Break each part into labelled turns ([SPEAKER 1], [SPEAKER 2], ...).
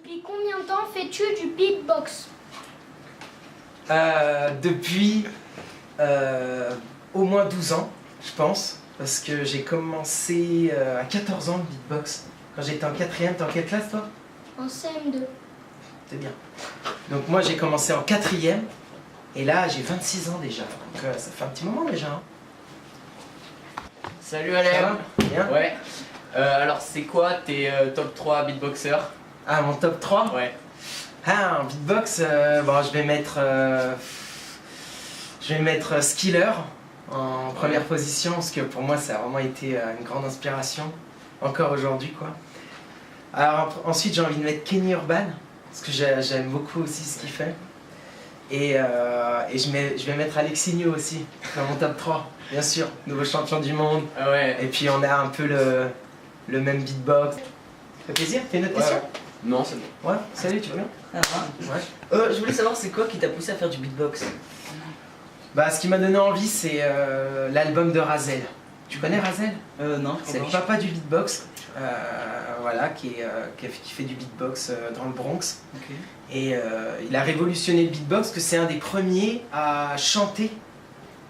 [SPEAKER 1] Depuis combien de temps fais-tu du beatbox?
[SPEAKER 2] Depuis au moins 12 ans, je pense, parce que j'ai commencé à 14 ans le beatbox. Quand j'étais en 4e, t'es en quelle classe toi?
[SPEAKER 1] En CM2.
[SPEAKER 2] C'est bien. Donc moi j'ai commencé en 4e, et là j'ai 26 ans déjà, donc ça fait un petit moment déjà. Hein.
[SPEAKER 3] Salut
[SPEAKER 2] Ça
[SPEAKER 3] Alem.
[SPEAKER 2] va? Bien.
[SPEAKER 3] Ouais. Alors c'est quoi tes top 3 beatboxers?
[SPEAKER 2] Ah, mon top 3?
[SPEAKER 3] Ouais.
[SPEAKER 2] Ah, en beatbox, bon, je vais mettre Skiller en première position, parce que pour moi ça a vraiment été une grande inspiration, encore aujourd'hui quoi. Alors ensuite j'ai envie de mettre Kenny Urban, parce que j'aime beaucoup aussi ce qu'il fait. Et je vais mettre Alexis New aussi, dans mon top 3, bien sûr, nouveau champion du monde.
[SPEAKER 3] Ah ouais.
[SPEAKER 2] Et puis on a un peu le même beatbox. Ça fait plaisir? T'as une autre question?
[SPEAKER 3] Non, c'est bon.
[SPEAKER 2] Ouais, salut, tu vas bien?
[SPEAKER 4] Ah,
[SPEAKER 2] Ouais.
[SPEAKER 4] je voulais savoir c'est quoi qui t'a poussé à faire du beatbox?
[SPEAKER 2] Bah, ce qui m'a donné envie, c'est l'album de Rahzel. Tu connais Rahzel?
[SPEAKER 4] Non.
[SPEAKER 2] C'est le papa du beatbox, voilà, qui fait du beatbox dans le Bronx.
[SPEAKER 4] Ok.
[SPEAKER 2] Et il a révolutionné le beatbox, parce que c'est un des premiers à chanter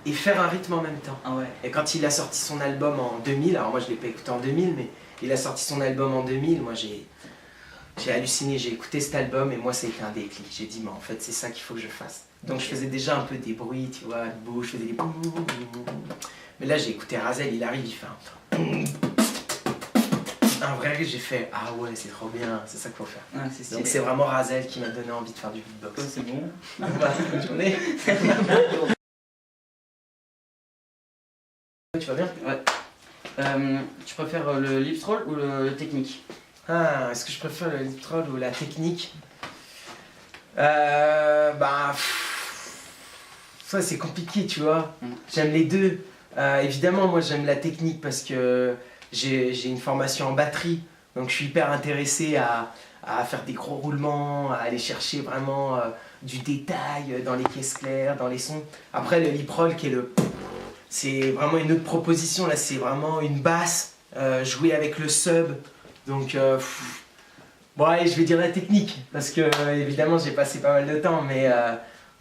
[SPEAKER 2] et faire un rythme en même temps.
[SPEAKER 4] Ah ouais.
[SPEAKER 2] Et quand il a sorti son album en 2000, alors moi je l'ai pas écouté en 2000, mais il a sorti son album en 2000, moi j'ai halluciné, j'ai écouté cet album et moi ça a été un déclic. J'ai dit, mais en fait c'est ça qu'il faut que je fasse. Donc je faisais déjà un peu des bruits, tu vois, de bouche, je faisais des... Mais là j'ai écouté Rahzel, il arrive, il fait un vrai rythme, j'ai fait, ah ouais c'est trop bien, c'est ça qu'il faut faire.
[SPEAKER 4] Ah, c'est stylé.
[SPEAKER 2] Donc c'est vraiment Rahzel qui m'a donné envie de faire du beatbox.
[SPEAKER 4] Ouais, c'est bon.
[SPEAKER 2] Bah, bonne journée. Tu vas bien?
[SPEAKER 4] Ouais. Tu préfères le lip stroll ou le technique?
[SPEAKER 2] Ah, est-ce que je préfère le lip troll ou la technique? Ça c'est compliqué, tu vois. J'aime les deux. Évidemment, moi j'aime la technique parce que j'ai une formation en batterie, donc je suis hyper intéressé à faire des gros roulements, à aller chercher vraiment du détail dans les caisses claires, dans les sons. Après le lip roll c'est vraiment une autre proposition, là c'est vraiment une basse jouée avec le sub. Donc, bon allez, je vais dire la technique, parce que évidemment j'ai passé pas mal de temps, mais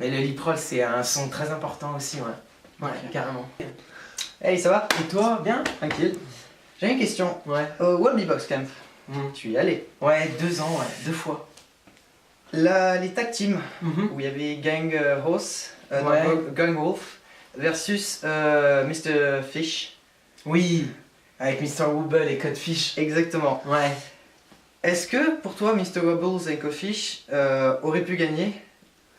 [SPEAKER 2] le lip roll c'est un son très important aussi, ouais. Ouais, carrément.
[SPEAKER 4] Hey, ça va?
[SPEAKER 2] Et toi, bien?
[SPEAKER 4] Tranquille. J'ai une question.
[SPEAKER 2] Ouais.
[SPEAKER 4] World Beatbox Camp, tu y es allé?
[SPEAKER 2] Ouais, 2 ans, ouais, 2 fois.
[SPEAKER 4] Les tag teams,
[SPEAKER 2] Mhm.
[SPEAKER 4] où il y avait Gang Hoss,
[SPEAKER 2] Ouais.
[SPEAKER 4] Gang Wolf, versus Mr. Fish.
[SPEAKER 2] Oui, avec Mr. Wobble et Codfish.
[SPEAKER 4] Exactement.
[SPEAKER 2] Ouais.
[SPEAKER 4] Est-ce que pour toi, Mr. Wobbles et Codfish auraient pu gagner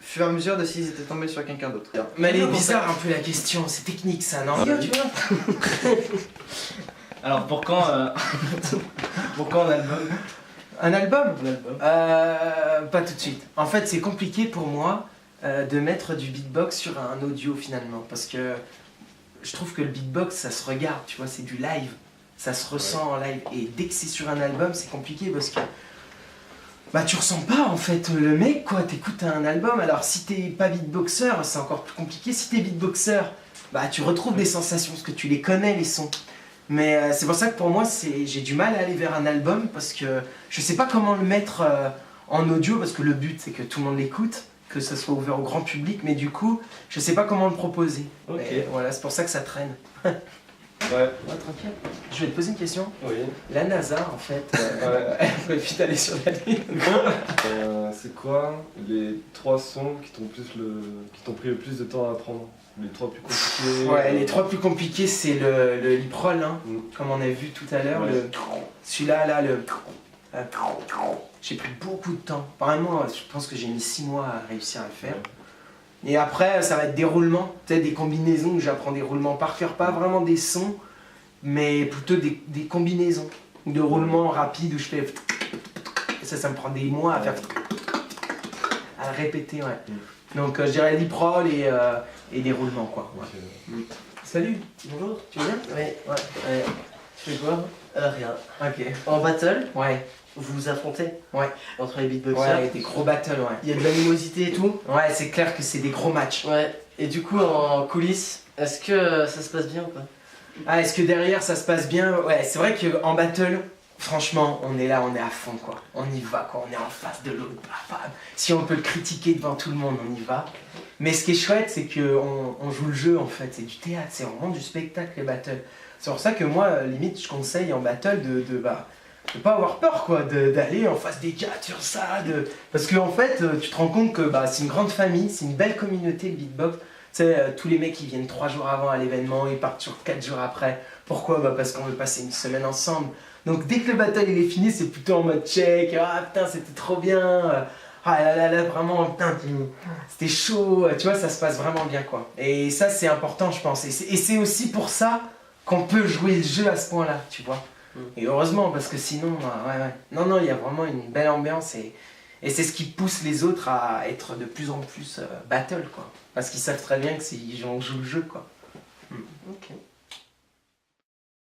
[SPEAKER 4] au fur et à mesure de s'ils étaient tombés sur quelqu'un d'autre?
[SPEAKER 2] Mais elle est bizarre un peu la question, c'est technique ça, non?
[SPEAKER 4] Ouais.
[SPEAKER 2] Tu vois?
[SPEAKER 4] Alors pour quand pourquoi un album?
[SPEAKER 2] Un album?
[SPEAKER 4] Un album.
[SPEAKER 2] Pas tout de suite. En fait, c'est compliqué pour moi de mettre du beatbox sur un audio finalement, parce que je trouve que le beatbox, ça se regarde, tu vois, c'est du live, ça se ressent en live. Et dès que c'est sur un album, c'est compliqué parce que bah tu ressens pas en fait le mec quoi. T'écoutes un album, alors si t'es pas beatboxer, c'est encore plus compliqué. Si t'es beatboxer, bah tu retrouves des sensations parce que tu les connais les sons. Mais c'est pour ça que pour moi j'ai du mal à aller vers un album parce que je sais pas comment le mettre en audio, parce que le but c'est que tout le monde l'écoute, que ce soit ouvert au grand public, mais du coup je sais pas comment le proposer.
[SPEAKER 4] Ok.
[SPEAKER 2] Et voilà, c'est pour ça que ça traîne.
[SPEAKER 5] Ouais,
[SPEAKER 2] Ouais, tranquille. Je vais te poser une question.
[SPEAKER 5] oui.
[SPEAKER 2] La NASA en fait,
[SPEAKER 5] Ouais.
[SPEAKER 2] elle profite d'aller sur la Lune.
[SPEAKER 5] C'est quoi les 3 sons qui t'ont pris le plus de temps à apprendre? Les 3 plus compliqués?
[SPEAKER 2] Ouais, les 3 plus compliqués c'est le lip roll, hein, comme on a vu tout à l'heure.
[SPEAKER 5] Ouais.
[SPEAKER 2] Celui-là, là, j'ai pris beaucoup de temps. Vraiment, je pense que j'ai mis 6 mois à réussir à le faire. Et après, ça va être des roulements, peut-être des combinaisons où j'apprends des roulements par cœur, pas vraiment des sons, mais plutôt des combinaisons de roulements rapides où je fais. Et ça me prend des mois à faire. À le répéter, ouais. Donc je dirais lip roll et des roulements, quoi. Ouais.
[SPEAKER 5] Ok.
[SPEAKER 2] Salut, bonjour, tu vas bien?
[SPEAKER 4] Oui.
[SPEAKER 2] Ouais. Tu fais quoi?
[SPEAKER 4] Rien.
[SPEAKER 2] Ok.
[SPEAKER 4] En battle,
[SPEAKER 2] Ouais.
[SPEAKER 4] vous vous affrontez?
[SPEAKER 2] Ouais.
[SPEAKER 4] Entre les beatboxers.
[SPEAKER 2] Ouais, des gros battles, ouais.
[SPEAKER 4] Il y a de l'animosité et tout.
[SPEAKER 2] Ouais, c'est clair que c'est des gros matchs.
[SPEAKER 4] Ouais. Et du coup en coulisses, est-ce que ça se passe bien ou pas?
[SPEAKER 2] Ah, est-ce que derrière ça se passe bien? Ouais, c'est vrai qu'en battle, franchement, on est là, on est à fond, quoi. On y va, quoi. On est en face de l'autre. Si on peut le critiquer devant tout le monde, on y va. Mais ce qui est chouette, c'est qu'on joue le jeu, en fait. C'est du théâtre, c'est vraiment du spectacle, les battles. C'est pour ça que moi, limite, je conseille en battle de pas avoir peur, quoi. D'aller en face des gars sur ça. Parce qu'en fait, tu te rends compte que c'est une grande famille, c'est une belle communauté, le beatbox. Tu sais, tous les mecs, ils viennent 3 jours avant à l'événement, ils partent sur 4 jours après. Pourquoi? Parce qu'on veut passer une semaine ensemble. Donc dès que le battle il est fini, c'est plutôt en mode check. Ah putain, c'était trop bien. Ah là, vraiment, putain, c'était chaud. Tu vois, ça se passe vraiment bien, quoi. Et ça, c'est important, je pense. Et c'est aussi pour ça qu'on peut jouer le jeu à ce point-là, tu vois. Et heureusement, parce que sinon, ouais. Non, il y a vraiment une belle ambiance. Et c'est ce qui pousse les autres à être de plus en plus battle, quoi. Parce qu'ils savent très bien que on joue le jeu, quoi.
[SPEAKER 3] Ok.